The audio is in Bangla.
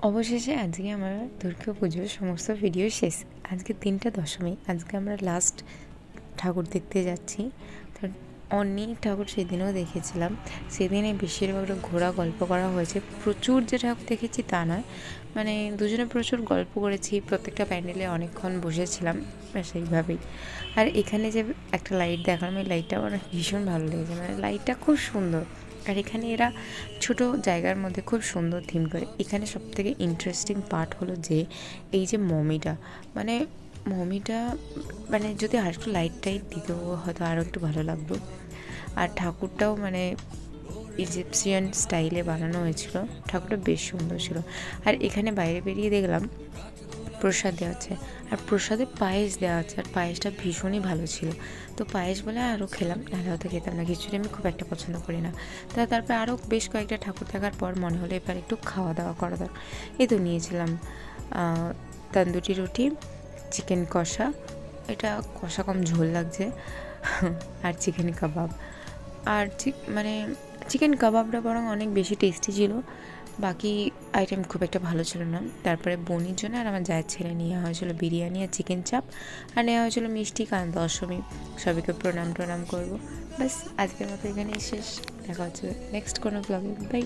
অবশেষে আজকে আমার দুর্গা পুজোর সমস্ত ভিডিও শেষ। আজকে দিনটা দশমী, আজকে আমরা লাস্ট ঠাকুর দেখতে যাচ্ছি। তো অনেক ঠাকুর সেদিনও দেখেছিলাম, সেদিনে বেশিরভাগটা ঘোরা গল্প করা হয়েছে। প্রচুর যে ঠাকুর দেখেছি তা নয়, মানে দুজনে প্রচুর গল্প করেছি, প্রত্যেকটা প্যান্ডেলে অনেকক্ষণ বসেছিলাম সেইভাবেই। আর এখানে যে একটা লাইট দেখালাম, এই লাইটটা আমার ভীষণ ভালো লেগেছে, মানে লাইটটা খুব সুন্দর। আর এখানে এরা ছোট জায়গার মধ্যে খুব সুন্দর থিম করে। এখানে সবথেকে ইন্টারেস্টিং পার্ট হলো যে এই যে মমিটা, মানে মমিটা মানে যদি আর একটু লাইট টাইট দিত হয়তো আরও একটু ভালো লাগতো। আর ঠাকুরটাও মানে ইজিপশিয়ান স্টাইলে বানানো হয়েছিল, ঠাকুরটা বেশ সুন্দর ছিল। আর এখানে বাইরে বেরিয়ে দেখলাম প্রসাদ দেওয়া আছে, আর প্রসাদে পায়েস দেওয়া আছে, আর পায়েসটা ভীষণই ভালো ছিল। তো পায়েস বলে আরও খেলাম, নাহলে হয়তো খেতাম না। খিচুড়ি আমি খুব একটা পছন্দ করি না। তারপরে আরও বেশ কয়েকটা ঠাকুর দেখার পর মনে হলো এবার একটু খাওয়া দাওয়া করা দরকার। এই তো নিয়েছিলাম তন্দুরি রুটি, চিকেন কষা, এটা কষা কম ঝোল লাগছে, আর চিকেন কাবাব। আর মানে চিকেন কাবাবটা বরং অনেক বেশি টেস্টি ছিল, বাকি আইটেম খুব একটা ভালো ছিল না। তারপরে বোনের জন্য আর আমার জায়ের ছেলে নেওয়া হয়েছিল বিরিয়ানি আর চিকেন চাপ, আর নেওয়া হয়েছিল মিষ্টি, কারণ দশমী সবাইকে প্রণাম করবো। ব্যাস, আজকের মতো এখানেই শেষ। দেখা হচ্ছে নেক্সট কোনো ব্লগে। বাই।